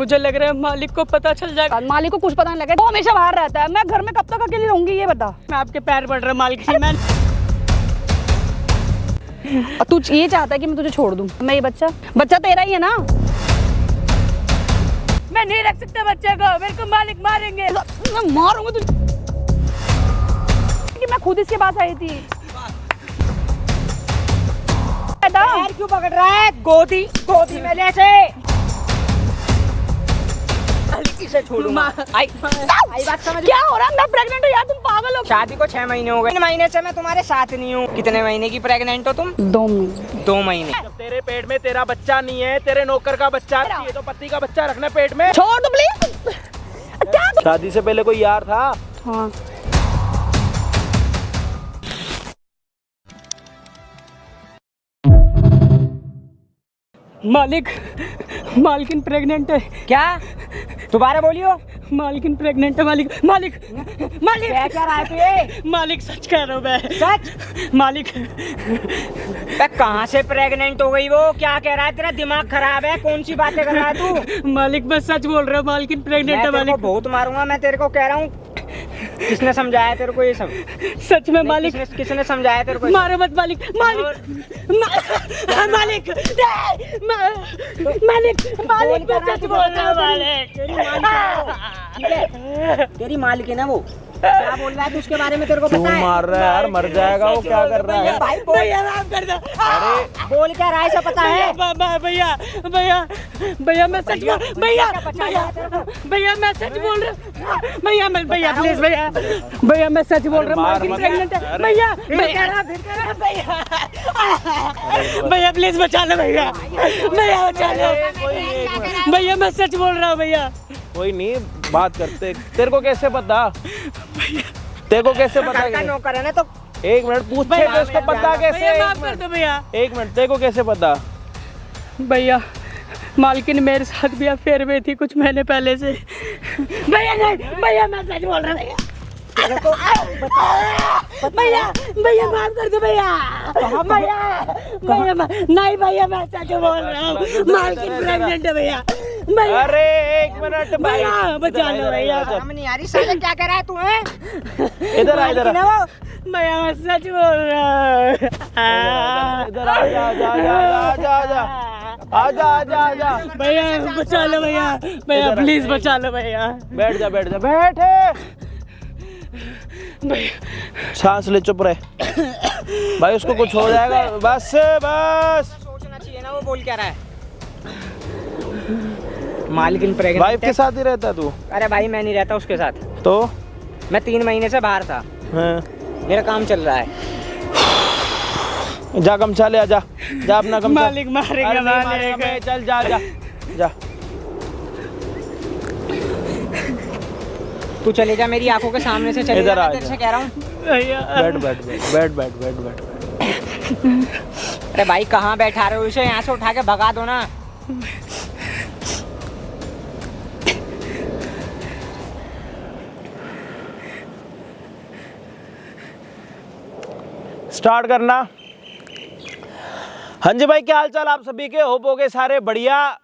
मुझे लग रहा है मालिक को पता चल जाएगा। मालिक को कुछ पता नहीं लगे, वो हमेशा बाहर रहता है। मैं घर में कब तक अकेली रहूंगी ये बता। मैं आपके पैर पड़ रहा मालिक जी। मैं तू ये चाहता है कि मैं तुझे छोड़ दूं? मैं ये बच्चा तेरा ही है ना। मैं नहीं रख सकता बच्चे को, मेरे को मालिक मारेंगे। मैं मारूंगा तुझे। मैं खुद इसके पास आई थी। पैर क्यों पकड़ रहा है? गोदी में ले से। से छोड़ूंगा। आई बात समझ। क्या हो रहा है? मैं प्रेग्नेंट हूँ यार, तुम पागल हो। शादी को 6 महीने हो गए। 3 महीने से मैं तुम्हारे साथ नहीं हूँ। कितने महीने की प्रेग्नेंट हो तुम? 2 महीने। 2 महीने। जब तेरे पेट में तेरा बच्चा नहीं है, तेरे नौकर का बच्चा है, ये तो पति का बच्चा रखना पेट में। छोड़ दो प्लीज। क्या? शादी से पहले कोई यार था? हाँ। मालकिन प्रेग्नेंट है। क्या? दोबारा बोलियो। मालकिन प्रेग्नेंट है। मालिक क्या रहा है तू ये? मालिक सच कह रहा हूँ मैं। सच? मालिक कहाँ से प्रेग्नेंट हो गई वो? क्या कह रहा है? तेरा दिमाग खराब है? कौन सी बातें कर रहा है तू? मालिक मैं सच बोल रहा हूँ। मालकिन प्रेग्नेंट है। मैं तेरे मालिक को बहुत मारूंगा, मैं तेरे को कह रहा हूँ। किसने समझाया तेरे को ये सब? सच में मालिक। किसने समझाया तेरे को? मारो मत मालिक। मालिक मैं सच बोल रहा हूँ। मालिक तेरी मालिक है ना वो? क्या बोल रहा है तू उसके बारे में? तेरे को क्यों पता है? मार रहा है यार? मर जाएगा वो। क्या कर रहा है? भाई भैया माफ कर दो। अरे बोल क्या रहा है? सब पता है? भैया मैं सच बोल। भैया मैं सच बोल रहा हूँ। भैया प्लीज भैया मैं सच बोल रहा हूँ। मालकिन प्रेग्नेंट है। भैया प्लीज बचा लो। भैया बचा लो। भैया मैं सच बोल रहा हूँ। भैया कोई नहीं, बात करते। तेरे को कैसे पता? तेरे को कैसे पता? का नौकर है ना तो 1 मिनट पूछे तो उसको पता कैसे? भैया माफ कर दो। भैया 1 मिनट, तेरे को कैसे पता? भैया मालकिन मेरे साथ भी अफेयर में थी कुछ महीने पहले से। भैया नहीं, भैया मैं सच बोल रहा हूँ। भैया माफ कर दो। भैया नहीं भैया मैं सच बोल रहा हूँ। मालकिन प्रेग्नेंट है। भैया अरे 1 मिनट भैया बचा लो। भैया हम नहीं आ रही। साले क्या कह रहा है तू? है इधर आ, इधर आ। भैया मैं सच बोल रहा हूँ। इधर आ। भैया बचा लो। भैया प्लीज बचा लो। भैया बैठ जा। बैठ। सांस ले, चुप रहे भाई। उसको कुछ हो जाएगा। बस सोचना चाहिए ना वो बोल क्या रहा है। मालकिन प्रेग्नेंट वाइफ के साथ ही रहता है तू? अरे भाई मैं नहीं रहता उसके साथ। तो मैं 3 महीने से बाहर था। हाँ। मेरा काम चल रहा है। जा गमछा ले, जा अपना गमछा। मालिक मारेगा। मारेगा। चल जा। तू चले जा, मेरी आंखों के सामने से चले इधर जा। आ मैं तेरे जा। से कह रहा हूँ। बैठ। अरे भाई कहाँ बैठा रहे हो इसे? यहाँ से उठा के भगा दो ना। स्टार्ट करना। हाँ जी भाई, क्या हाल चाल आप सभी के? होप हो गए सारे बढ़िया।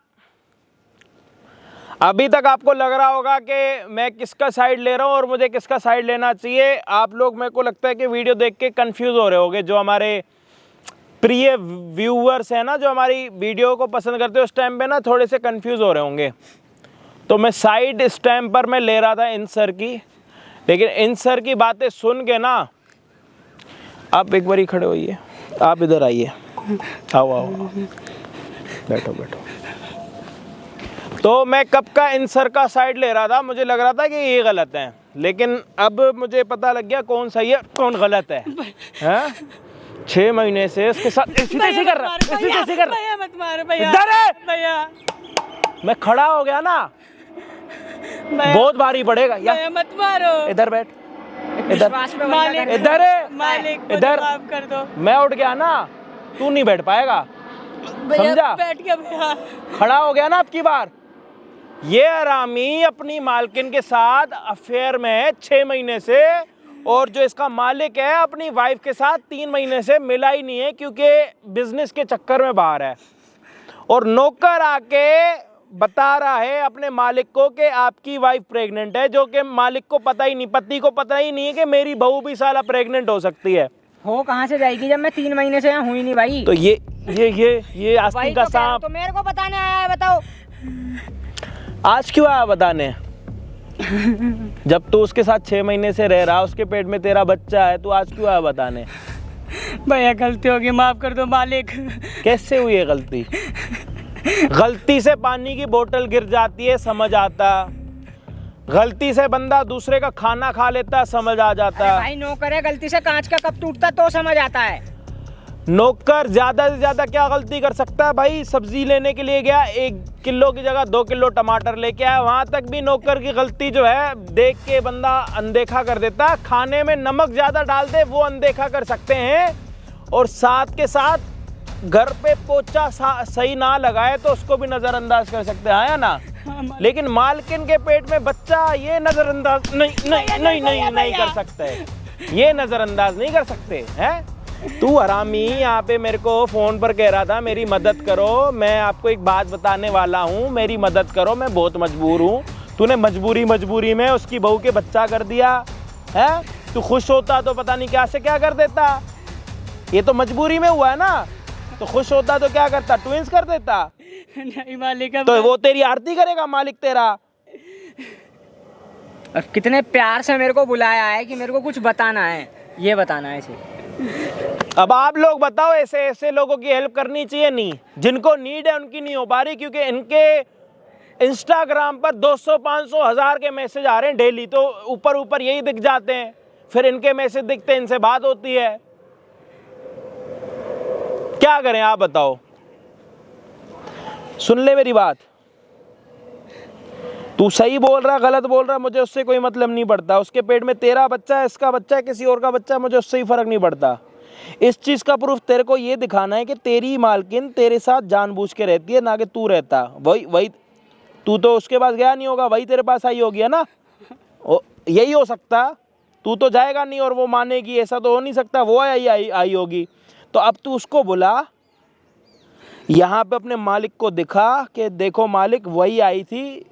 अभी तक आपको लग रहा होगा कि मैं किसका साइड ले रहा हूँ और मुझे किसका साइड लेना चाहिए। आप लोग, मेरे को लगता है कि वीडियो देख के कंफ्यूज हो रहे होंगे। जो हमारे प्रिय व्यूअर्स हैं ना, जो हमारी वीडियो को पसंद करते हैं, उस टाइम पे ना थोड़े से कंफ्यूज हो रहे होंगे। तो मैं साइड इस टाइम पर मैं ले रहा था इन सर की, लेकिन इन सर की बातें सुन के ना, आप एक बार ही खड़े होइए। आप इधर आइए। आओ। बैठो। तो मैं कब का इन सर का साइड ले रहा था। मुझे लग रहा था कि ये गलत है, लेकिन अब मुझे पता लग गया कौन सही है कौन गलत है। हैं? 6 महीने से इसके साथ ऐसे कर रहा। भैया मत मारो। भैया मैं खड़ा हो गया ना, बहुत भारी पड़ेगा। भैया मत मारो। इधर बैठ। मालिक इधर माफ कर दो। मैं उठ गया ना, तू नहीं बैठ पाएगा। समझा? बैठ गया भैया। खड़ा हो गया ना अब की बार। ये आरामी अपनी मालकिन के साथ अफेयर में है 6 महीने से, और जो इसका मालिक है अपनी वाइफ के साथ 3 महीने से मिला ही नहीं है, क्योंकि बिजनेस के चक्कर में बाहर है। और नौकर आके बता रहा है अपने मालिक को कि आपकी वाइफ प्रेग्नेंट है, जो कि मालिक को पता ही नहीं, पति को पता ही नहीं है कि मेरी बहू भी साला प्रेग्नेंट हो सकती है। हो कहाँ से जाएगी जब मैं 3 महीने से यहाँ हुई नहीं भाई। तो ये आस्तीन का सांप तो मेरे को बताने आया है, बताओ आज क्यों आया बताने? जब तू उसके साथ 6 महीने से रह रहा, उसके पेट में तेरा बच्चा है, तू आज क्यों आया बताने? भैया गलती होगी, माफ कर दो मालिक। कैसे हुई है गलती? गलती से पानी की बोतल गिर जाती है, समझ आता। गलती से बंदा दूसरे का खाना खा लेता, समझ आ जाता। भाई नौकर है, गलती से कांच का कप टूटता तो समझ आता है। नौकर ज्यादा से ज्यादा क्या गलती कर सकता है भाई? सब्जी लेने के लिए गया, 1 किलो की जगह 2 किलो टमाटर लेके आया, वहां तक भी नौकर की गलती जो है देख के बंदा अनदेखा कर देता। खाने में नमक ज्यादा डाल दे वो अनदेखा कर सकते हैं, और साथ के साथ घर पे पोछा सही ना लगाए तो उसको भी नजरअंदाज कर सकते हैं, है ना? लेकिन मालकिन के पेट में बच्चा, ये नजरअंदाज नहीं कर सकते, ये नजरअंदाज नहीं कर सकते हैं। तू हरामी यहाँ पे मेरे को फोन पर कह रहा था मेरी मदद करो, मैं आपको एक बात बताने वाला हूँ, मेरी मदद करो, मैं बहुत मजबूर हूँ। तूने मजबूरी में उसकी बहू के बच्चा कर दिया है। तू खुश होता तो पता नहीं क्या से क्या कर देता। ये तो मजबूरी में हुआ है ना, तो खुश होता तो क्या करता? ट्विंस कर देता। नहीं मालिक, तो वो तेरी आरती करेगा मालिक तेरा। और कितने प्यार से मेरे को बुलाया है कि मेरे को कुछ बताना है, ये बताना है इसे। अब आप लोग बताओ, ऐसे ऐसे लोगों की हेल्प करनी चाहिए नहीं? जिनको नीड है उनकी नहीं हो पा रही, क्योंकि इनके इंस्टाग्राम पर 200, 500, 1000 के मैसेज आ रहे हैं डेली, तो ऊपर यही दिख जाते हैं, फिर इनके मैसेज दिखते हैं, इनसे बात होती है। क्या करें आप बताओ? सुन ले मेरी बात, तू सही बोल रहा गलत बोल रहा मुझे उससे कोई मतलब नहीं पड़ता। उसके पेट में तेरा बच्चा है, इसका बच्चा है, किसी और का बच्चा है, मुझे उससे ही फर्क नहीं पड़ता। इस चीज का प्रूफ तेरे को ये दिखाना है कि तेरी मालकिन तेरे साथ जानबूझ के रहती है, ना कि तू रहता। वही तू तो उसके पास गया नहीं होगा, वही तेरे पास आई होगी, है ना? यही हो सकता। तू तो जाएगा नहीं और वो मानेगी, ऐसा तो हो नहीं सकता। वो आई होगी। तो अब तू उसको बुला, यहाँ पे अपने मालिक को दिखा कि देखो मालिक वही आई थी,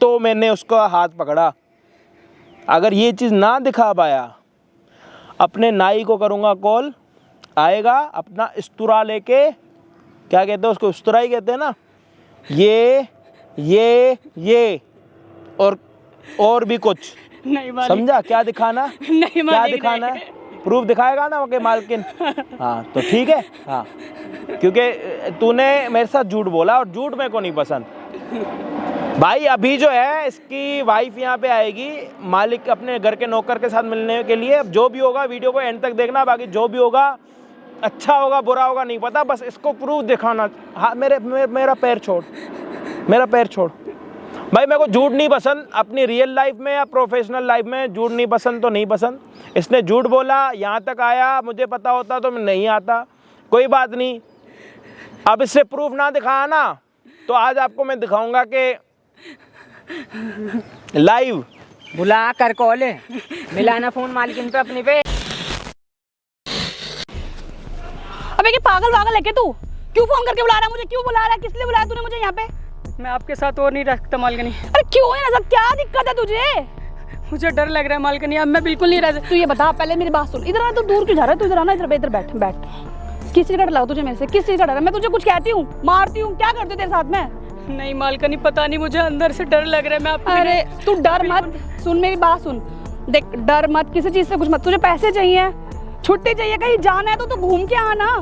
तो मैंने उसका हाथ पकड़ा। अगर ये चीज़ ना दिखा पाया, अपने नाई को करूँगा कॉल, आएगा अपना इस्तुरा लेके, क्या कहते हैं उसको, इस्तुरा ही कहते हैं ना, ये और भी कुछ। नहीं मालिक, समझा क्या दिखाना? नहीं क्या मालिक, दिखाना है? प्रूफ दिखाएगा ना ओके मालकिन? हाँ तो ठीक है। हाँ, क्योंकि तूने मेरे साथ झूठ बोला और झूठ मेरे को नहीं पसंद भाई। अभी जो है इसकी वाइफ यहाँ पे आएगी, मालिक अपने घर के नौकर के साथ मिलने के लिए। जो भी होगा वीडियो को एंड तक देखना, बाकी जो भी होगा अच्छा होगा बुरा होगा नहीं पता, बस इसको प्रूफ दिखाना। हाँ मेरा पैर छोड़, मेरा पैर छोड़ भाई। मेरे को झूठ नहीं पसंद, अपनी रियल लाइफ में या प्रोफेशनल लाइफ में झूठ नहीं पसंद तो नहीं पसंद। इसने झूठ बोला, यहाँ तक आया, मुझे पता होता तो मैं नहीं आता, कोई बात नहीं। अब इससे प्रूफ ना दिखाया ना, तो आज आपको मैं दिखाऊंगा कि लाइव बुला कर कॉल मिलाना फोन मालकिन पे अपनी पे। अबे क्या पागल है क्या तू? क्यों फोन करके बुला रहा है मुझे? क्यों बुला रहा है? किस लिए बुलाया तूने मुझे यहाँ पे? मैं आपके साथ और नहीं रह सकता मालकिनी। अरे क्यों है? ऐसा क्या दिक्कत है तुझे? मुझे डर लग रहा है मालकिनी, अब मैं बिल्कुल नहीं रह सकती। तू ये बता, पहले मेरी बात सुन। इधर आ, तू दूर क्यों जा रहा है? तू इधर आना, इधर बैठ। किस चीज का डर लगा तुझे मेरे से? किस चीज का डर है? मैं तुझे कुछ कहती हूँ, मारती हूँ, क्या करती हूँ तेरे साथ में? नहीं मालकिनी, पता नहीं, मुझे अंदर से डर लग रहा है। मैं आपको अरे तू डर मत, सुन मेरी बात सुन, देख डर मत, किसी चीज से कुछ मत। तुझे पैसे चाहिए, छुट्टी चाहिए, कहीं जाना है तो तू घूम के आना।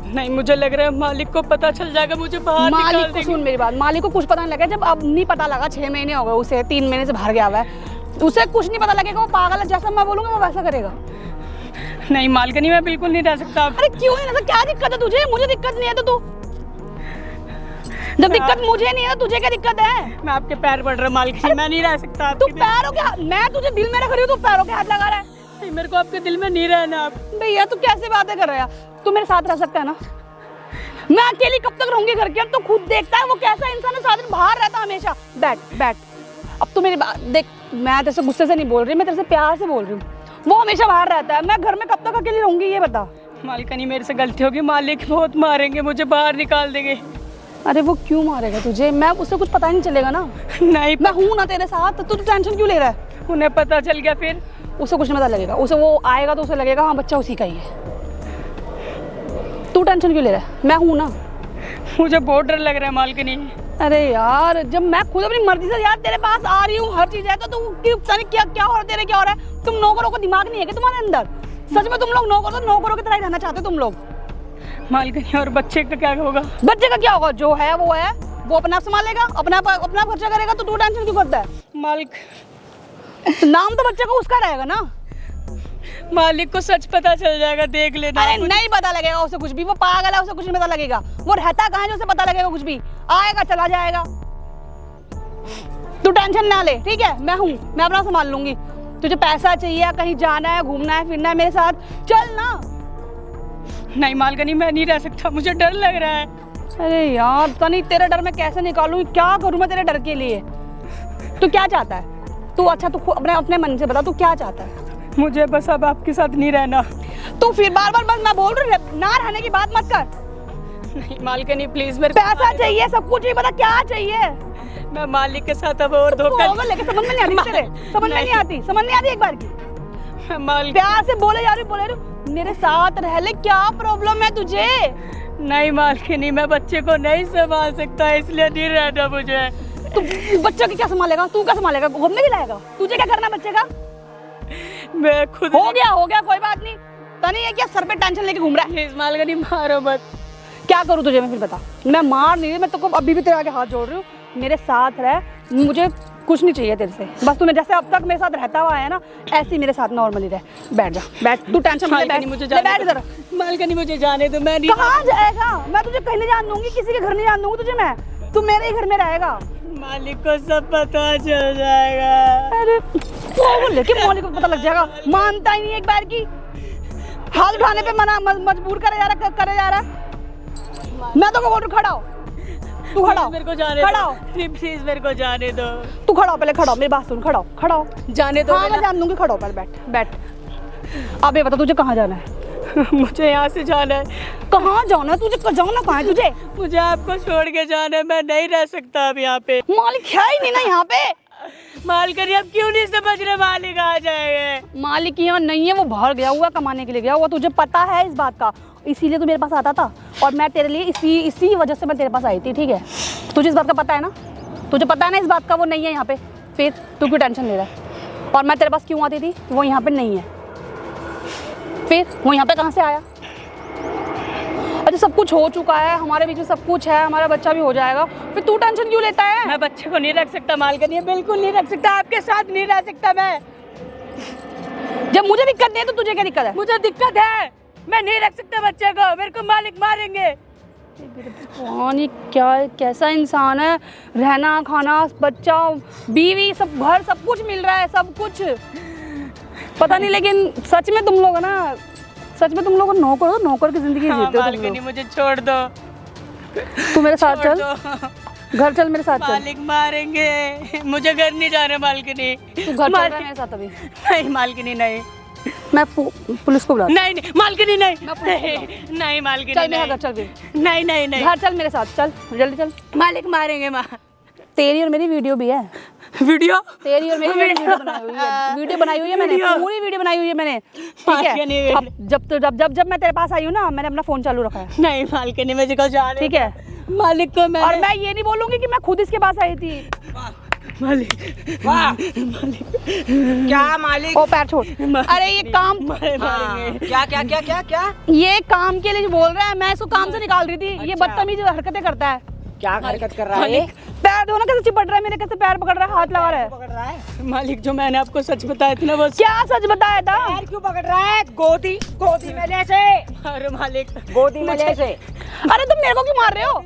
नहीं, मुझे लग रहा है मालिक को पता चल जाएगा, मुझे बाहर निकाल मालिक को देंगे। सुन मेरी बात, मालिक को कुछ पता नहीं लगा। जब अब नहीं पता लगा, 6 महीने हो गए उसे, 3 महीने से बाहर गया हुआ है, उसे कुछ नहीं पता लगेगा। वो पागल है, जैसा मैं बोलूंगा वो वैसा करेगा। नहीं मालकिनी, मैं बिल्कुल नहीं रह सकता। अरे क्यों नहीं? क्या दिक्कत है तुझे? मुझे दिक्कत नहीं है तो तू, जब दिक्कत मुझे नहीं है तो तुझे क्या दिक्कत है? मैं आपके पैर पड़ रहा मालकिनी, मैं नहीं रह सकता। तू पैरों के हाथ, मैं तुझे दिल में रख रही हूँ, तू पैरों के हाथ लगा रहा है। मेरे को आपके दिल में नहीं रहना। आप भैया तू कैसे बातें कर रहा है? तू मेरे साथ रह सकता है ना? मैं अकेली कब तक रहूंगी घर के? अब तो खुद देखता है वो कैसा इंसान है, सारा दिन बाहर रहता हमेशा। बैठ। अब तू मेरी बात देख, मैं तेरे से गुस्से से नहीं बोल रही, मैं तेरे से प्यार से बोल रही हूँ। वो हमेशा बाहर रहता है, मैं घर में कब तक अकेली रहूंगी ये बता। मालकिनी, मेरे से गलती होगी, मालिक बहुत मारेंगे मुझे, बाहर निकाल देंगे। अरे वो क्यों मारेगा तुझे? मैं उससे कुछ पता ही नहीं चलेगा ना। नहीं, मैं हूँ ना तेरे साथ, तो तू टेंशन क्यों ले रहा है? उन्हें पता चल गया फिर? उसे कुछ नहीं पता लगेगा, उसे वो आएगा तो उसे लगेगा हाँ बच्चा उसी का ही है। तू टेंशन क्यों ले रहा है? मैं हूँ ना। मुझे बहुत डर लग रहा है मालकिनी। अरे यार, जब मैं खुद अपनी मर्जी से यार तेरे पास आ रही हूँ, हर चीज है, तो तू पता नहीं क्या क्या हो रहा है, तेरे क्या हो रहा है? तुम नौकरों को दिमाग नहीं है क्या तुम्हारे अंदर? सच में तुम लोग नौकरों की तरह ही रहना चाहते हो तुम लोग। मालकिनी, और बच्चे का क्या होगा? बच्चे का क्या होगा? जो है वो अपना आप संभालेगा, अपना खर्चा करेगा, तो तू टेंशन क्यों करता है? मालिक, नाम तो बच्चे का उसका रहेगा ना। मालिक को सच पता चल जाएगा, देख लेना। अरे नहीं पता लगेगा उसे कुछ भी, वो पागल है, उसे कुछ नहीं पता लगेगा। वो रहता कहाँ है जो उसे पता लगेगा कुछ भी? आएगा चला जाएगा। तू टेंशन ना ले, ठीक है? मैं हूँ, मैं अपना संभाल लूंगी। तुझे पैसा चाहिए, कहीं जाना है, घूमना है, फिरना है मेरे साथ, चल ना। नहीं मालकिनी, मैं नहीं रह सकता, मुझे डर लग रहा है। अरे यार, पता नहीं तेरा डर मैं कैसे निकालूं, क्या करूं मैं तेरे डर के लिए? तू क्या चाहता है? तू अच्छा तू अपने मन से बता, तू क्या चाहता है? मुझे बस अब आपके साथ नहीं रहना। तू फिर बार बार बस मैं बोल रही हूँ ना रहने की बात मत कर। नहीं मालकिनी, प्लीज मेरे पैसा चाहिए, सब कुछ ही बता क्या चाहिए? मैं मालिक के साथ अब और धोखा लेके समझ में नहीं आती तेरे, समझ में नहीं आती, समझ नहीं आती एक बार की। प्यार से बोले जा रही, मेरे साथ रह ले, क्या प्रॉब्लम है तुझे? नहीं मालकिनी, मैं बच्चे को नहीं संभाल सकता, इसलिए नहीं रहना मुझे। तू बच्चे की क्या संभालेगा? तू क्या संभालेगा? घूमने के लाएगा? तुझे क्या करना बच्चे का? मैं खुद हो गया कोई बात नहीं। तनी है क्या सर पे टेंशन लेके घूम रहा है? प्लीज मालकिनी, मारो मत। क्या करूँ तुझे मैं फिर बता? मैं मार नहीं रही, मैं तेरे को अभी भी तेरे आगे हाथ जोड़ रही हूँ। मेरे साथ रह, मुझे कुछ नहीं चाहिए तेरे से। बस तूने जैसे अब तक मेरे साथ रहता हुआ है ना, ऐसे ही मेरे साथ नॉर्मली रह। बैठ जा, बैठ, तू टेंशन मत ले, बैठ इधर। मालकिनी मुझे जाने दो, मैं नहीं। कहाँ जाएगा? मैं तुझे कहीं नहीं जान दूंगी, किसी के घर नहीं जान दूंगी तुझे मैं। तू मेरे ही घर में रहेगा। मालिक को सब पता चल जाएगा। अरे लेकिन मालिक को पता लग जाएगा, मानता ही नहीं एक बार की। हाथ उठाने पे मजबूर करे जा रहा है। मैं तो बोल रही खड़ा हो, तू खड़ा हो, मेरे को जाने खड़ा हो, प्लीज मेरे को जाने दो। तू खड़ा हो, पहले खड़ा हो, मेरी बात सुन, खड़ा हो। जाने दो। हाँ मैं जान दूंगी, खड़ा हो पहले, बैठ। अब ये बता तुझे कहाँ जाना है? मुझे यहाँ से जाना है। कहाँ जाना है तुझे? जाना कहाँ है तुझे? मुझे आपको छोड़ के जाना है, मैं नहीं रह सकता अब यहाँ पे। मालिक है ही नहीं ना यहाँ पे। मालकिनी, अब क्यों नहीं समझ रहे? मालिक आ जाएंगे। मालिक यहाँ नहीं है, वो बाहर गया हुआ, कमाने के लिए गया हुआ, तुझे पता है इस बात का। इसीलिए तू मेरे पास आता था, और मैं तेरे लिए इसी वजह से मैं तेरे पास आई थी, ठीक है? तुझे इस बात का पता है ना? तुझे पता है ना इस बात का वो नहीं है यहाँ पे, फिर तू क्यों टेंशन ले रहा है? और मैं तेरे पास क्यों आती थी? वो यहाँ पे नहीं है, फिर वो यहाँ पे कहाँ से आया? अच्छा सब कुछ हो चुका है, हमारे बीच में सब कुछ है, हमारा बच्चा भी हो जाएगा, फिर तू टेंशन क्यों लेता है? मैं बच्चे को नहीं रख सकता मालकिनी, बिल्कुल नहीं रख सकता, आपके साथ नहीं रह सकता मैं। जब मुझे दिक्कत नहीं है तो तुझे क्या दिक्कत है? मुझे दिक्कत है, मैं नहीं रख सकता बच्चे को, मेरे को मालिक मारेंगे। ये क्या कैसा इंसान है? रहना खाना, बच्चा, बीवी, सब घर, सब कुछ मिल रहा है, सब कुछ पता नहीं। लेकिन सच में तुम लोग ना, सच में तुम लोग नौकर की जिंदगी जीते हो तुम मालकिनी, मुझे छोड़ दो। तू मेरे साथ चल, घर चल मेरे साथ चल। मालिक मारेंगे, मुझे घर नहीं जाना मालकिनी। तू घर चल रहा है मेरे साथ अभी? नहीं मालकिनी नहीं, मैं पुलिस को बुला। नहीं मालकिनी नहीं, नहीं मालकिनी चल मेरे घर चल फिर। नहीं घर चल मेरे साथ, चल जल्दी चल। मालिक मारेंगे। तेरी और मेरी वीडियो भी है। वीडियो? तेरी और मेरी वीडियो बनाई हुई है, वीडियो बनाई हुई है मैंने, पूरी वीडियो बनाई हुई है मैंने, ठीक है? अब जब मैं तेरे पास आई हूँ ना, मैंने अपना फोन चालू रखा है। नहीं मालकिनी, मुझे को जाने, ठीक है? मालिक को मैं, और मैं ये नहीं बोलूंगी कि मैं खुद इसके पास आई थी। मालिक, क्या मालिक? ओ पैर छोड़। अरे ये काम मारेंगे। क्या ये काम के लिए बोल रहा है, मैं इसको काम से निकाल रही थी। ये बदतमीज हरकतें करता है। क्या हरकत कर रहा है? पैर दो ना, कैसे चिपट रहा है मेरे, कैसे पैर पकड़ रहा है, हाथ लगा रहा है। पकड़ रहा है मालिक, जो मैंने आपको सच बताया था ना, वो क्या सच बताया था? पैर क्यों पकड़ रहा है? गोदी में ले से। अरे मालिक, गोदी में ले से। अरे तुम मेरे को क्यों मार रहे हो?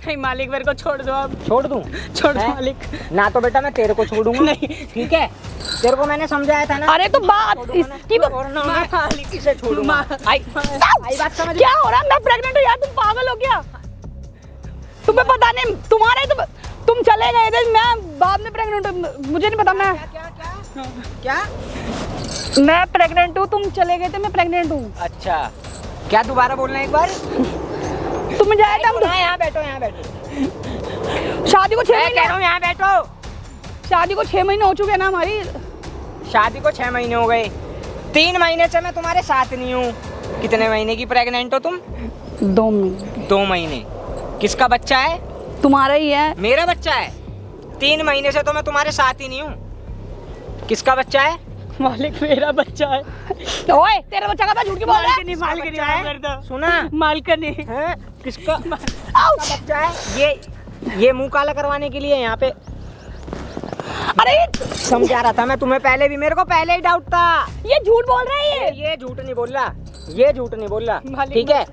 नहीं मालिक, मेरे को छोड़ दो आप। छोड़ दूं? छोड़ दो मालिक। ना तो बेटा मैं तेरे को छोड़ूंगा। नहीं। ठीक है, तेरे को मैंने समझाया था ना। अरे तो बात इसकी तो मालिक किसे छोड़ूंगा? आई बात समझ। क्या हो रहा है? मैं प्रेग्नेंट हूँ यार, तुम पागल हो क्या? तुम्हें पता नहीं, तुम्हारे तुम चले गए थे, मैं बाद में प्रेग्नेंट हूँ, मुझे नहीं पता। मैं क्या? मैं प्रेग्नेंट हूँ, तुम चले गए थे, मैं प्रेग्नेंट हूँ। अच्छा, क्या दोबारा बोलना एक बार? तुम जाए टाइम यहाँ बैठो, यहाँ बैठो। शादी को 6 मैं कह महीने, रहा हूँ यहाँ बैठो। शादी को 6 महीने हो चुके हैं ना हमारी। शादी को 6 महीने हो गए, 3 महीने से मैं तुम्हारे साथ नहीं हूँ। कितने महीने की प्रेग्नेंट हो तुम? 2 महीने। 2 महीने। किसका बच्चा है? तुम्हारा ही है। मेरा बच्चा है। 3 महीने से तो मैं तुम्हारे साथ ही नहीं हूँ। किसका बच्चा है? मालिक मेरा बच्चा है। ओए तेरा बच्चा का झूठ क्यों बोल रहा है? मालिक नहीं, बच्चा है? सुना? मालिक नहीं। हैं? किसका बच्चा है? ये मुंह काला करवाने के लिए यहाँ पे अरे समझा रहा था मैं तुम्हें पहले भी, मेरे को पहले ही डाउट था। ये झूठ बोल रहा है ये झूठ नहीं बोल रहा, ये झूठ नहीं बोल रहा, मालिक ठीक है?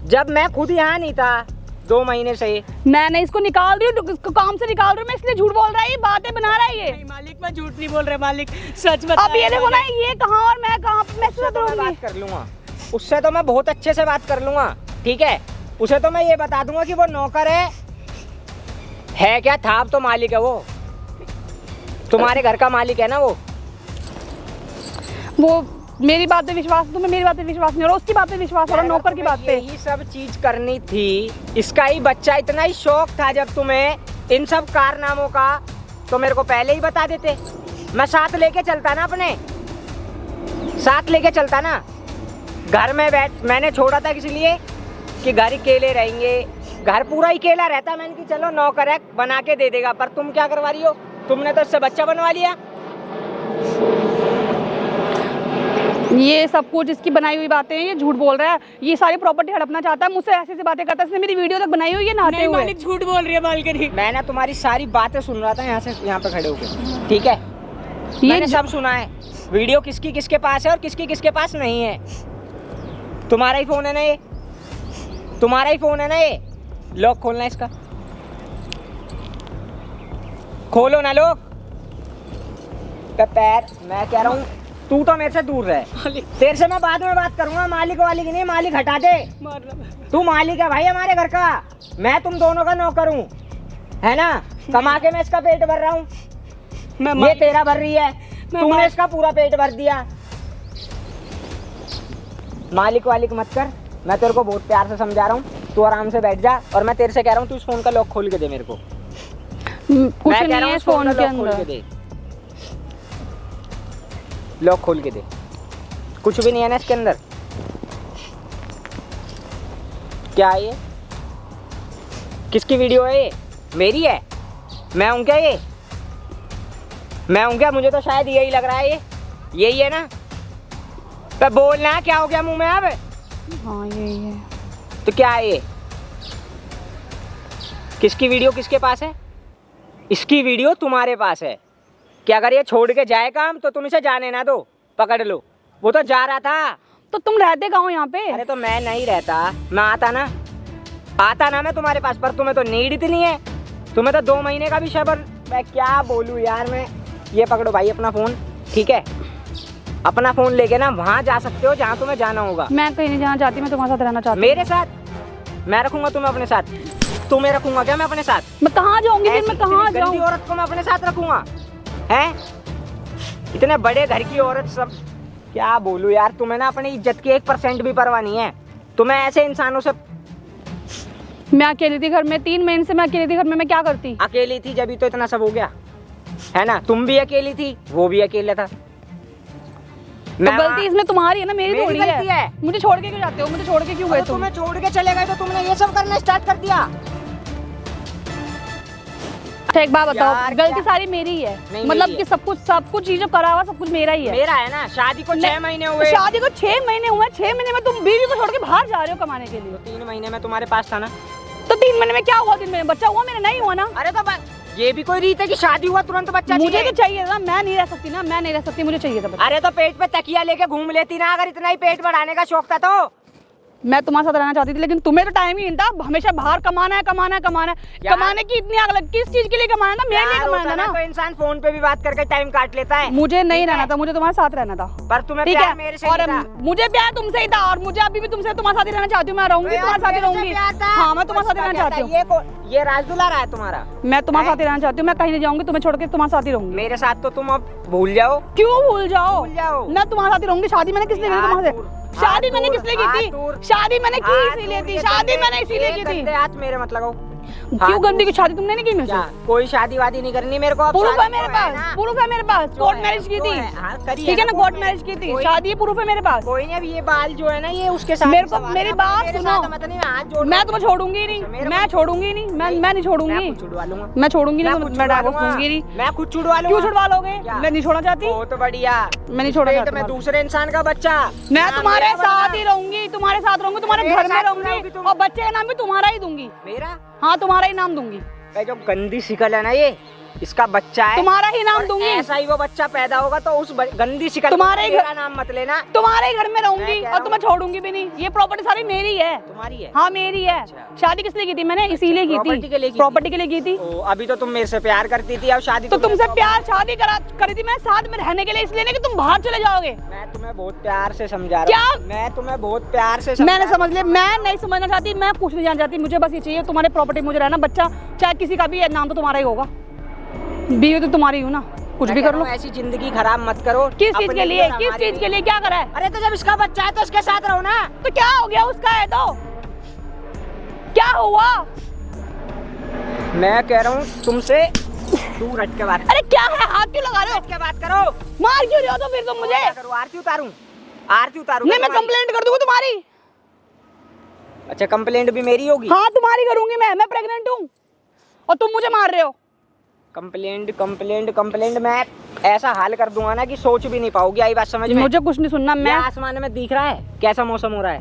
जब मैं खुद यहाँ नहीं था 2 महीने से, मैंने इसको निकाल रही हूँ, इसको काम से निकाल रही हूँ मैं, इसलिए झूठ बोल रहा है, ये बातें बना रहा है ये। नहीं मालिक, मैं झूठ नहीं बोल रहा मालिक, सच बता। अब ये देखो ना, ये कहाँ और मैं कहाँ, मैं उससे तो मैं बात कर लूंगा, उससे तो मैं बहुत अच्छे से बात कर लूंगा, ठीक है? उसे तो मैं ये बता दूंगा कि वो नौकर है क्या था, अब तो मालिक है वो, तुम्हारे घर का मालिक है ना वो मेरी बात पे विश्वास, तुम्हें मेरी बात पे विश्वास नहीं हो रहा, उसकी बात पे विश्वास हो रहा, नौकर की बात पे। यही सब चीज करनी थी, इसका ही बच्चा इतना ही शौक था जब तुम्हें इन सब कारनामों का, तो मेरे को पहले ही बता देते, मैं साथ लेके चलता ना, अपने साथ लेके चलता ना। घर में मैंने छोड़ा था इसलिए कि घर अकेले रहेंगे, घर पूरा ही अकेला रहता, मैंने कि चलो नौकर है बना के दे देगा, पर तुम क्या करवा रही हो, तुमने तो इससे बच्चा बनवा लिया। ये सब कुछ इसकी बनाई हुई बातें हैं, ये झूठ बोल रहा है, ये सारी प्रॉपर्टी हड़पना चाहता है मुझसे, ऐसी बातें करता है, इसने मेरी वीडियो तक बनाई हुई है नहाते हुए। मालिक झूठ बोल रही है मालिक। मैं ना तुम्हारी सारी बातें सुन रहा था यहाँ पे खड़े होकर, ठीक है? मैंने सब सुना है, वीडियो किसकी किसके पास है और किसकी किसके पास नहीं है। तुम्हारा ही फोन है ना ये, तुम्हारा ही फोन है ना ये, लॉक खोलना इसका, खोलो ना लॉक। पैर, मैं कह रहा हूँ तू तो मेरे से दूर रहे, तेरे से मैं बाद में बात करूंगा, मालिक वाली की नहीं, मालिक हटा दे, तू मालिक है भाई हमारे घर का, मैं तुम दोनों का नौकर हूँ, है ना? कमा के मैं इसका पेट भर रहा हूँ, ये तेरा भर रही है, तूने इसका पूरा पेट भर दिया। मालिक वालिक मत कर, मैं तेरे को बहुत प्यार से समझा रहा हूँ, तू आराम से बैठ जा, और मैं तेरे से कह रहा हूँ तू इस फोन का लॉक खोल के दे मेरे को, कुछ नहीं है इस फोन के अंदर, लॉक खोल के दे, कुछ भी नहीं है ना इसके अंदर। क्या है ये, किसकी वीडियो है ये? मेरी है? मैं हूँ क्या ये? मैं हूँ क्या? मुझे तो शायद यही लग रहा है, ये यही है ना? तो बोलना क्या हो गया मुंह में अब? हाँ यही है। तो क्या है ये? किसकी वीडियो किसके पास है? इसकी वीडियो तुम्हारे पास है कि अगर ये छोड़ के जाए काम तो तुम इसे जाने ना दो, पकड़ लो। वो तो जा रहा था। तो तुम रहते कहाँ हो यहाँ पे? अरे तो मैं नहीं रहता, मैं आता ना मैं तुम्हारे पास, पर तुम्हें तो नीड इतनी है, तुम्हें तो 2 महीने का भी शबर। मैं क्या बोलूँ यार, मैं ये पकड़ो भाई अपना फ़ोन, ठीक है? अपना फ़ोन लेके ना वहाँ जा सकते हो जहाँ तुम्हें जाना होगा। मैं कहीं नहीं जाना चाहती, मैं तुम्हारे साथ रहना चाहती हूँ। मेरे साथ? मैं रखूँगा तुम्हें अपने साथ? तुम्हें रखूँगा क्या मैं अपने साथ? मैं कहाँ जाऊँगी फिर, मैं कहाँ जाऊँ? औरत को मैं अपने साथ रखूँगा हैं? इतने बड़े घर की औरत सब, क्या बोलूं यार, तुम्हें ना अपनी इज्जत की 1% भी परवाह नहीं है। तुम्हें ऐसे इंसानों से, मैं अकेली थी घर में, 3 महीने से मैं अकेली थी घर में, मैं क्या करती? अकेली थी जब तो इतना सब हो गया है ना? तुम भी अकेली थी, वो भी अकेला था। तो गलती इसमें तुम्हारी है ना, मेरी थोड़ी है। मुझे छोड़ के क्यों जाते हो? मुझे छोड़ के क्यों गए तुम? तुम्हें छोड़ के चले गए तो तुमने ये सब करना स्टार्ट कर दिया। अच्छा एक बात बताओ, यार, गलती सारी मेरी ही है, नहीं, मतलब मेरी कि सब कुछ चीज़ जो करा हुआ सब कुछ मेरा ही है। मेरा है ना? शादी को 6 महीने हुए। शादी को 6 महीने हुए, 6 महीने में तुम बीवी को छोड़ के बाहर जा रहे हो कमाने के लिए। तो 3 महीने में तुम्हारे पास था ना? तो 3 महीने में क्या हुआ? 3 महीने बच्चा हुआ? मेरा नहीं हुआ ना। अरे तो ये भी कोई रीत है कि शादी हुआ तुरंत बच्चा मुझे तो चाहिए था, मैं नहीं रह सकती ना, मैं नहीं रह सकती, मुझे चाहिए था बच्चा। अरे तो पेट पे तकिया लेके घूम लेती ना, अगर इतना ही पेट बढ़ाने का शौक था तो। मैं तुम्हारे साथ रहना चाहती थी, लेकिन तुम्हें तो टाइम ही नहीं था, हमेशा बाहर कमाना है। कमाने की इतनी आग लग, किस चीज के लिए कमाना था? मेरे लिए कमाना था ना। तो इंसान फोन पे भी बात करके टाइम काट लेता है। मुझे नहीं रहना था, मुझे तुम्हारे साथ रहना था। पर तुम्हें ठीक प्यार है, मेरे से और नहीं था। मुझे प्यार तुमसे ही था, और मुझे अभी भी तुमसे तुम्हारे साथ ही रहना चाहती हूँ। मैं रहूंगी तुम्हारे साथ ही रहूंगी। हाँ मैं तुम्हारे साथ रहना चाहती हूँ। ये राज दुलारा है तुम्हारा? मैं तुम्हारे साथ ही रहना चाहती हूँ, मैं कहीं नहीं जाऊंगी, तुम्हें छोड़ के तुम्हारे साथ ही रहूंगी। मेरे साथ तो तुम अब भूल जाओ। क्यों भूल जाओ? भूल जाओ। मैं तुम्हारे साथ ही रहूंगी। शादी मैंने किस लिए की तुम्हारे से? शादी मैंने किस लिए की हाथ थी? दूर। शादी मैंने की हाथ इसीलिए दूर, थी, ये शादी गंदे- मैंने इसीलिए ये की थी। गंदे हाथ मेरे मत लगाओ। क्यों गंदी की शादी तुमने नहीं की क्या मुझसे? कोई शादी वादी नहीं करनी मेरे को। अब प्रूफ है शादी मेरे तो पास, ना। प्रूफ है मेरे पास, जो कोर्ट है, मैरिज की जो थी, है, हाँ, करी ठीक है ना, court कोर्ट marriage। मैरिज की थी, कोई- शादी प्रूफ है मेरे पास। कोई नहीं, अब ये बाल जो है ना ये उसके साथ मेरे को सवाल है। मेरी अब बात मेरे सुनो, साथ मत नहीं, मैं हाथ जोड़ मैं तुम्हें छोड़ूंगी ही नहीं, मेरे मैं को- छोड़ूंगी ही नहीं, मैं नहीं छोड़ूंगी, मैं खुद छुड़वा लूंगा। मैं छोड़ूंगी नहीं, खुद मैं छुड़वा डाइवोर्स लूंगा। दूंगी नहीं। मैं खुद छुड़वा लूंगा। क्यों छुड़वा लोगे? क्या? मैं नहीं छोड़ना चाहती, बहुत बढ़िया। मैं नहीं छोड़ना पेट चाहती में तुम्हारा। दूसरे इंसान का बच्चा। मैं नाम तुम्हारे मेरा साथ बदला। ही रहूंगी, तुम्हारे साथ रहूंगी, तुम्हारे मेरे घर में साथ रहोगी रहूंगी तुम। और बच्चे का नाम भी तुम्हारा ही दूंगी। मेरा हाँ, तुम्हारा ही नाम दूंगी, ये जो गंदी शिकल है ना ये इसका बच्चा है। तुम्हारा ही नाम और दूंगी, ऐसा ही वो बच्चा पैदा होगा तो उस गंदी शिकल तुम्हारे का मेरा नाम मत लेना। तुम्हारे ही घर में मैं रहूंगी कह और रहा तुम्हें छोड़ूंगी भी नहीं। ये प्रॉपर्टी सारी मेरी है। तुम्हारी है। हाँ, मेरी है। अच्छा। शादी किस लिए की थी मैंने? इसीलिए की प्रॉपर्टी के लिए थी, की थी। प्रॉपर्टी के लिए की थी। ओ, अभी तो तुम मेरे से प्यार करती थी, अब शादी तो तुमसे मेरे प्यार शादी करी थी मैं साथ में रहने के लिए, इसलिए नहीं कि तुम बाहर चले जाओगे। मैं तुम्हें बहुत प्यार से समझा क्या? रहा हूँ। मैं तुम्हें बहुत प्यार से समझा मैंने रहा समझ लिया, मैं नहीं समझना चाहती, मैं कुछ नहीं जानना चाहती, मुझे बस ये चाहिए तुम्हारे प्रॉपर्टी मुझे रहना, बच्चा चाहे किसी का भी है, नाम तो तुम्हारा ही होगा, बीवी तो तुम्हारी हूँ ना, कुछ मैं भी कह कर रहा लो। हूँ, ऐसी जिंदगी खराब मत करो। किस चीज अपने के लिए, और किस हमारी चीज के भी। लिए, क्या करा है? अरे तो जब इसका बच्चा है तो इसके साथ रहो ना। तो क्या हो गया, उसका है तो क्या हुआ? मैं कह रहा हूँ तुमसे दूर हट के बात अरे क्या है, हाथ क्यों लगा रहे हो? हट के बात करो। मार क्यों रहे हो तो फिर तुम मुझे? क्या करूँ, आरती उतारूं? आरती उतारूं नहीं, मैं तुम्हारी? कंप्लेंट कर दूंगी तुम्हारी। अच्छा, कंप्लेंट भी मेरी होगी? हाँ, तुम्हारी करूंगी मैं प्रेग्नेंट हूँ और तुम मुझे मार रहे हो। कंप्लेंट कंप्लेंट कंप्लेंट मैं ऐसा हाल कर दूंगा ना कि सोच भी नहीं पाओगी। आई बात समझ में? मुझे कुछ नहीं सुनना, मैं मैं आसमान में दिख रहा है कैसा मौसम हो रहा है?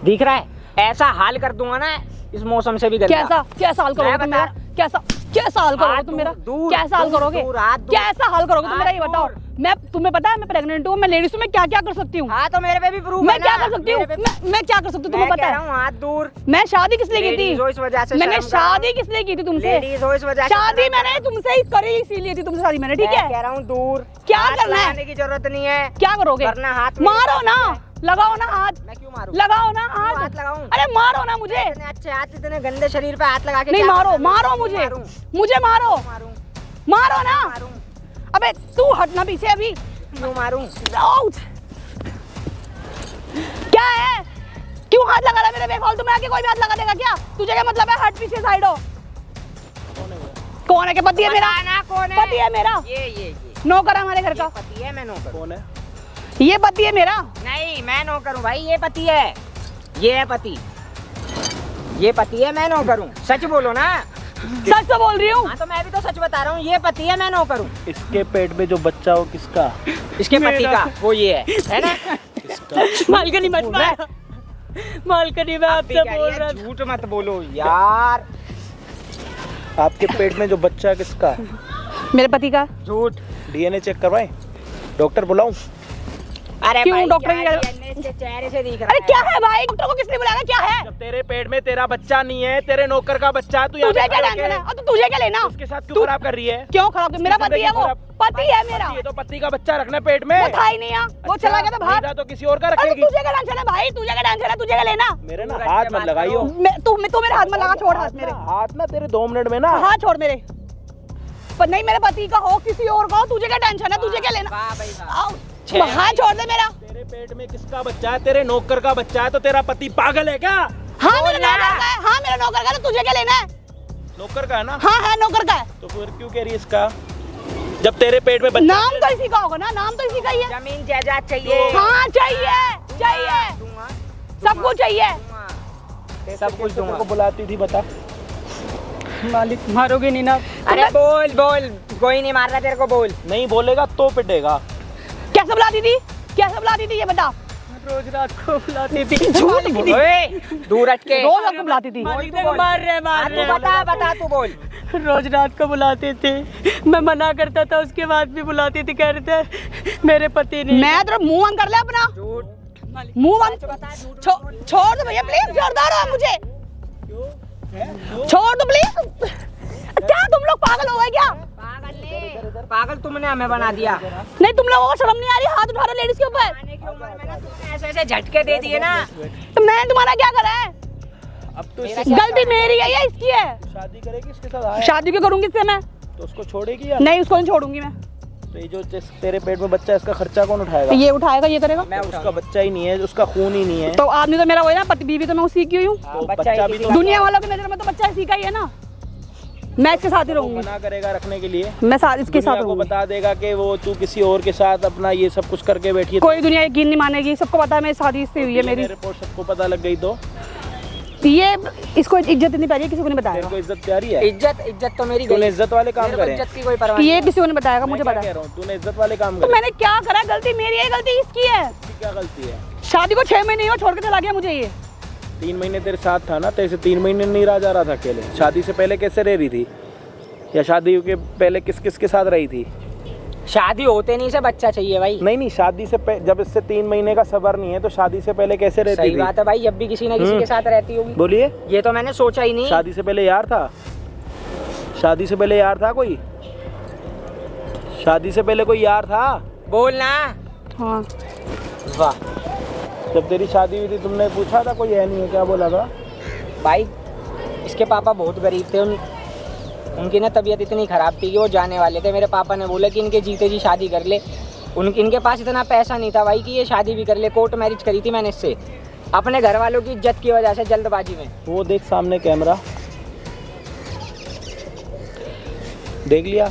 दिख रहा है? ऐसा हाल कर दूंगा ना इस मौसम से भी गंदा। कैसा हाल करोगे मैं तुम बता- मेरा? कैसा हाल करोगे हाथ तुम मेरा? दूर, कैसा हाल दूर, करोगे? दूर, हाथ दूर। कैसा हाल करोगे तुम मेरा, ये हाथ बताओ। दूर। मैं, तुम्हें पता है मैं प्रेग्नेंट हूँ, मैं लेडीज हूँ, मैं क्या क्या कर सकती हूँ? हाँ तो मेरे पे भी प्रूफ मैं है क्या ना। कर सकती हूँ? मेरे पे- मैं क्या कर सकती हूँ तुम्हें मैं पता कह है? रहा हूँ हाथ दूर। मैं शादी किस लिए की लेडीज हो थी? इस वजह से मैंने शर्म कर रहा हूँ। शादी किस लिए की थी तुमसे? लेडीज हो इस वजह से शादी शर्म कर मैंने तुमसे ही करी, इसीलिए थी तुमसे शादी मैंने, ठीक मैं है? कह रहा हूँ दूर। क्या हाथ करना है? लगाने की जरूरत नहीं है। क्या करोगे? वरना हाथ मेरे मारो पास ना, है। लगाओ ना हाथ, मैं क्यों मारूं? लगाओ ना क्यों हाथ। हाथ लगाऊं? अरे मारो ना मुझे। इतने अच्छे हाथ इतने गंदे शरीर पे हाथ लगा के नहीं, क्या मारो करना है? मारो क्यों मुझे, मारूं? मुझे मारो, मारूं? मारो ना। मारूं? अबे तू हटना पीछे अभी। क्यों मारूं? आउट। क्या है, क्यों हाथ लगा रहा है मेरे बेफालतू में? आके कोई भी हाथ लगा देगा क्या? तुझे क्या मतलब है? हट पीछे, साइड हो। कौन है? के पति है मेरा? बताना कौन है? पति है मेरा, ये नौकर है हमारे घर ये का, पति है। मैं नौकर हूं। ये पति है मेरा। नहीं, मैं नौकर हूं भाई। ये पति है, ये है पति, ये पति है। मैं नौकर हूं। सच बोलो ना। सच तो बोल रही हूँ। हाँ तो मैं भी तो सच बता रहा हूँ। ये पति है, मैं नौकर हूँ। इसके पेट में जो बच्चा हो किसका? इसके पति का, वो ये है ना? मालकनी मत मार, मालकनी मैं आप भी आपसे कह बोल रही रहा है, था। झूठ मत बोलो यार। आपके पेट में जो बच्चा है किसका? मेरे पति का। झूठ। डीएनए चेक करवाएं? डॉक्टर बुलाऊं? अरे क्यों भाई, डॉक्टर क्या की- DNA इसके चेहरे से दिख रहा अरे है। क्या है भाई, डॉक्टर को किसने बुलाया? क्या है? जब तेरे पेट में तेरा बच्चा नहीं है, तेरे नौकर का बच्चा है, तू यहाँ तुझे पे क्या खड़े टेंशन है? होके और तो तुझे क्या लेना? उसके साथ क्यों तू- खराब कर रही है? क्यों खराब? मेरा उसकी पति है वो, जिंदगी पति है मेरा। पति है तो पति का बच्चा रखना पेट में। वो था ही नहीं यहाँ, वो अच्छा, चला गया था बाहर। मेरा तो किसी और का अरे रखेगी। तुझे क्या टेंशन है भाई? तुझे क्या टेंशन है? तुझे क्या लेना? मेरे ना दूर हाथ हट के मत बात लगाइयो। करो। तू मेरे हाथ में लगा, छोड़ हाथ मेरे। हाथ ना तेरे 2 मिनट में ना। हाथ छोड़ मेरे। पर नहीं, मेरे पति का हो, किसी और का हो, तुझे क्या टेंशन है? तुझे क्या लेना? वाह भाई वाह। आओ, हाथ छोड़ दे मेरा। तेरे पेट में किसका बच्चा है? तेरे नौकर का बच्चा है तो तेरा पति पागल है क्या? हाँ मेरा नौकर का है, हाँ मेरा नौकर का है, तो तुझे क्या लेना है? नौकर का है ना? हाँ है, नौकर का है। तो फिर क्यों कह रही है इसका? जब तेरे पेट में बच्चा नाम तो इसी का होगा ना, नाम तो इसी का ही है। जमीन जायदाद चाहिए। हाँ चाहिए, चाहिए, दूंगा, सब कुछ चाहिए। दूंगा। सब कुछ तेरे को दूंगा। बुलाती थी बता। मालिक मारोगे नहीं ना? अरे बोल बोल, कोई नहीं मार रहा तेरे को, बोल। नहीं बोलेगा तो पिटेगा। कैसे बुलाती थी? कैसे बुलाती थी ये बता? रोज रात को बुलाती थी। झूठ बोली। ओए, दूर हट के। रोज आपको बुलाती थी। मालिक तू देखो बोल। मार रहे हाँ, तू बता बता, तू बोल। रोज रात को बुलाते थे, मैं मना करता था, उसके बाद भी बुलाती थी, कह रहे थे मेरे पति नहीं। मैं तेरा मुंह बंद कर ले अपना, झूठ। मुंह बंद। बता, झूठ। छोड़ दो भैया प्लीज, जोरदार हो मुझे। छोड़ दो प्लीज। क्या तुम लोग पागल हो गए क्या? पागल ने, पागल तुमने हमें बना दिया। नहीं, तुम लोगों को शर्म नहीं आ रही? हाथ उठा रहे लेडीज के ऊपर। आने की उम्र में ना तुमने ऐसे ऐसे झटके दे दिए ना। तो मैंने तुम्हारा क्या करा है? अब तो इससे गलती मेरी है या इसकी है? शादी करेगी इसके साथ? आए शादी क्यों करूंगी इससे मैं? तो उसको छोड़ेगी या नहीं, उसको नहीं छोड़ूंगी मैं। तो ये जो तेरे पेट में बच्चा है इसका खर्चा कौन उठाएगा? ये उठाएगा, ये करेगा। मैं उसका बच्चा ही नहीं है, उसका खून ही नहीं है। तो आदमी तो मेरा वही ना, पति बीवी तो मैं उसी की हूँ। तो बच्चा भी तो दुनिया वालों की नजर में तो बच्चा इसी का ही है ना। मैं इसके साथ ही रहूंगी। मना करेगा रखने के लिए, मैं साथ इसके साथ दुनिया को रहूंगी। बता देगा कि वो तू किसी और के साथ अपना ये सब कुछ करके बैठी है। कोई दुनिया यकीन नहीं मानेगी, सबको पता है मेरी शादी इससे हुई है मेरी। रिपोर्ट सबको पता लग गई तो ये इसको इज्जत नहीं प्यारी है, किसी को नहीं तेरे बताएगा। को इज्जत प्यारी है? इज्जत तो मेरी तूने गई। इज्जत वाले काम मेरे को करे? इज्जत की कोई परवाह कि नहीं। ये किसी को नहीं बताएगा, मुझे मैं पता क्या है। कह रहा हूँ, तूने इज्जत वाले काम तो करे? मैंने क्या करा? गलती मेरी है, गलती इसकी है। इसकी क्या गलती है? शादी को 6 महीने हुए, छोड़ के चला गया मुझे ये। 3 महीने तेरे साथ था ना, तेरे से 3 महीने नहीं रहा जा रहा था अकेले? शादी से पहले कैसे रह रही थी, या शादी के पहले किस किस के साथ रही थी? शादी होते नहीं से बच्चा चाहिए भाई। नहीं शादी से जब इससे 3 महीने का सबर नहीं है तो शादी से पहले कैसे रहती सही थी? बात है भाई, जब भी किसी ना किसी के साथ रहती होगी। बोलिए। ये तो मैंने सोचा ही नहीं। शादी से पहले यार था? शादी से पहले यार था कोई? शादी से पहले कोई यार था? बोलना। हाँ, वाह जब तेरी शादी हुई थी तुमने पूछा था कोई है नहीं है, क्या बोला था? भाई, इसके पापा बहुत गरीब थे। उनकी ना तबीयत इतनी ख़राब थी कि वो जाने वाले थे। मेरे पापा ने बोला कि इनके जीते जी शादी कर ले। इनके पास इतना पैसा नहीं था भाई कि ये शादी भी कर ले। कोर्ट मैरिज करी थी मैंने इससे, अपने घर वालों की इज्जत की वजह से, जल्दबाजी में। वो देख सामने कैमरा, देख लिया?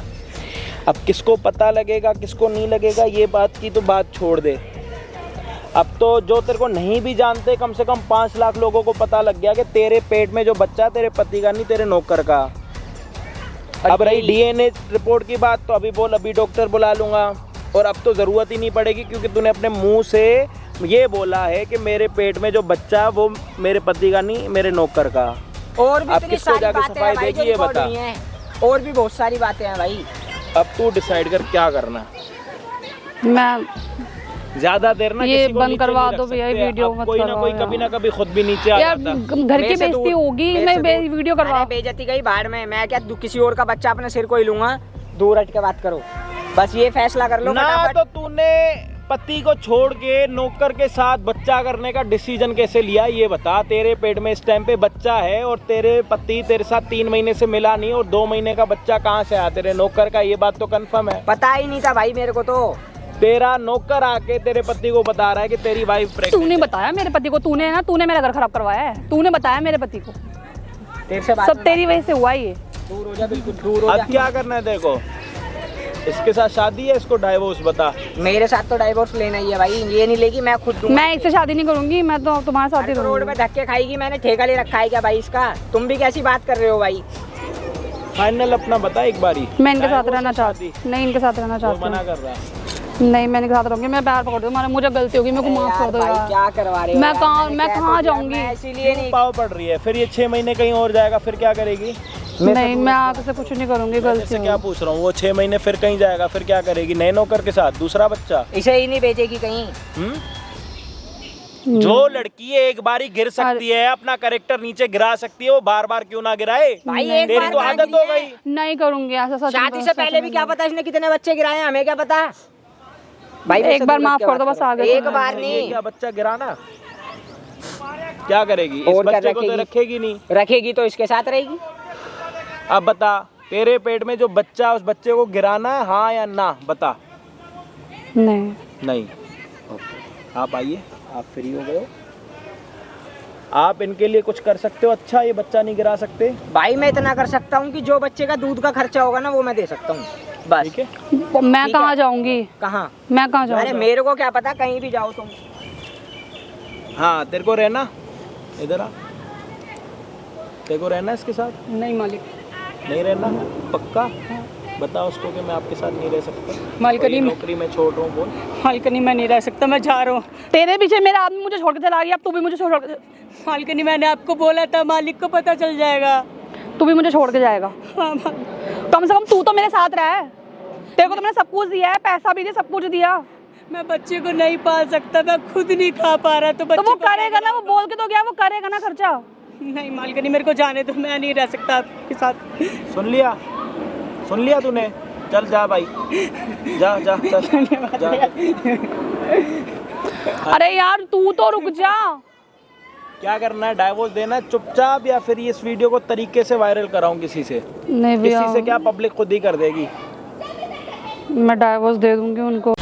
अब किसको पता लगेगा किसको नहीं लगेगा ये बात की तो बात छोड़ दे। अब तो जो तेरे को नहीं भी जानते कम से कम 5 लाख लोगों को पता लग गया कि तेरे पेट में जो बच्चा है तेरे पति का नहीं, तेरे नौकर का। अब रही डीएनए रिपोर्ट की बात, तो अभी बोल, अभी डॉक्टर बुला लूंगा। और अब तो ज़रूरत ही नहीं पड़ेगी क्योंकि तूने अपने मुंह से ये बोला है कि मेरे पेट में जो बच्चा है वो मेरे पति का नहीं, मेरे नौकर का। और भी अब इतनी किसको सारी जाके बातें सफाई हैं भाई देगी जो ये रिकॉर्ड बता। हुई हैं। और भी बहुत सारी बातें हैं भाई। अब तू डिसाइड कर क्या करना। मैं ज्यादा देर ना ये किसी को बंद नीचे करवा नहीं रख दो भैया, सकते। वीडियो अब मत कोई ना कोई करवाओ कभी ना कभी खुद भी नीचे आ यार, जाता। घर की मेरे से बेइज्जती दूर- होगी। मेरे मैं से दूर- वीडियो करवा। अरे बेइज्जती गई बाहर में। मैं क्या किसी और का बच्चा अपने सिर को ही लूंगा? दूर हट के बात करो, बस ये फैसला कर लो ना फटाफट। तो तूने पति को छोड़ के नौकर के साथ बच्चा करने का डिसीजन कैसे लिया ये बता। तेरे पेट में इस टाइम पे बच्चा है और तेरे पति तेरे साथ 3 महीने से मिला नहीं, और 2 महीने का बच्चा कहाँ से आया तेरे नौकर का? ये बात तो कंफर्म है। पता ही नहीं था भाई मेरे को। तो तेरा नौकर आके तेरे पति को बता रहा है कि तेरी वाइफ प्रेग्नेंट तूने है। बताया मेरे पति को, तूने मेरा घर खराब करवाया है। तूने बताया मेरे पति को, तेरे से बात सब तेरी वजह से हुआ ये। दूर हो जा, बिल्कुल दूर हो अब जा। क्या करना है तेरे को? इसके साथ शादी है, इसको डाइवोर्स बता। मेरे साथ तो डाइवोर्स लेना ही है भाई। ये नहीं लेगी, मैं खुद दूंगा। मैं इससे शादी नहीं करूंगी, मैं तो तुम्हारे साथ ही रोड रहूंगी। में धक्के खाएगी। मैंने ठेका ले रखा है क्या भाई इसका? तुम भी कैसी बात कर रहे हो भाई? फाइनल अपना बता एक बारी। मैं इनके साथ डाइवोर्स रहना या चाहती नहीं, इनके साथ रहना वो चाहती मना हूँ। कर रहा है। नहीं, मैं इनके साथ रहूंगी। मैं पैर पकड़ दूँ, मुझे गलती होगी, मेरे को माफ कर दो भाई यार। क्या करवा रहे हो? मैं यार? कहाँ- मैंने मैं क्या कहाँ कर दिया? जाऊंगी? मैं इसीलिए नहीं। पाव पड़ रही है, फिर ये 6 महीने कहीं और जाएगा, फिर क्या करेगी? नहीं, मैं आपसे कुछ नहीं करूंगी, गलती से क्या हो। पूछ रहा हूँ, वो 6 महीने फिर कहीं जाएगा, फिर क्या करेगी? नए नौकर के साथ दूसरा बच्चा? इसे ही नहीं बेचेगी कहीं। जो लड़की एक बारी गिर सकती है, अपना कैरेक्टर नीचे गिरा सकती है, वो बार बार क्यों ना गिराए? भाई एक तेरी बार तो कहाँ आदत गिरी हो है? गई। नहीं करूंगी ऐसा, सच शादी से पहले भी क्या पता इसने कितने बच्चे गिराए हैं, हमें क्या पता? भाई एक बार माफ कर दो बस, आगे एक से बार ये नहीं क्या बच्चा गिराना? क्या करेगी? इस और क्या बच्चे को तो रखेगी? रखेगी नहीं। रखेगी तो इसके साथ रहेगी। अब बता, तेरे पेट में जो बच्चा है, उस बच्चे को गिराना है, हाँ या ना? बता। नहीं। नहीं। ओके, आप आइए, आप फ्री हो गए हो। आप इनके लिए कुछ कर सकते हो? अच्छा, ये बच्चा नहीं गिरा सकते? भाई मैं इतना कर सकता हूँ कि जो बच्चे का दूध का खर्चा होगा ना वो मैं दे सकता हूँ, बस। ठीक है। मैं ठीक कहाँ है। जाऊंगी? कहाँ? मैं कहाँ अरे जाऊंगी? मेरे को क्या पता, कहीं भी जाओ तुम। हाँ, तेरे को रहना इधर आ। तेरे को रहना इसके साथ? नहीं मालिक, नहीं रहना? पक्का? बता उसको कि मैं आपके साथ नहीं रह सकता। मालिक और ये नहीं, नौकरी मैं छोड़ रहा हूँ, बोल। मालिकनी मैं नहीं रह सकता, मैं जा रहा हूँ। तेरे पीछे मेरा आदमी मुझे छोड़ के चला गया, अब तू भी मुझे छोड़ के, मालिकनी मैंने आपको बोला था, मालिक को पता चल जाएगा। तू भी मुझे छोड़ के जाएगा। हाँ, मालिक। कम से कम तू तो मेरे साथ रहा है। तेरे को तो मैंने सब कुछ दिया है, पैसा भी दिया, सब कुछ दिया। मैं बच्चे को नहीं पाल सकता, मैं खुद नहीं खा पा रहा, तो तो बच्चे वो को करेगा ना, वो बोल के तो गया, वो करेगा ना खर्चा। नहीं मालिकनी, मेरे को जाने दो, मैं नहीं रह सकता आपके साथ। सुन लिया? सुन लिया तूने? चल जा भाई, जा जा चल जा। अरे यार तू तो रुक जा। क्या करना है? डाइवोर्स देना है चुपचाप, या फिर इस वीडियो को तरीके से वायरल कराऊं किसी से? नहीं भैया, किसी से क्या, पब्लिक खुद ही कर देगी। मैं डाइवोर्स दे दूंगी उनको।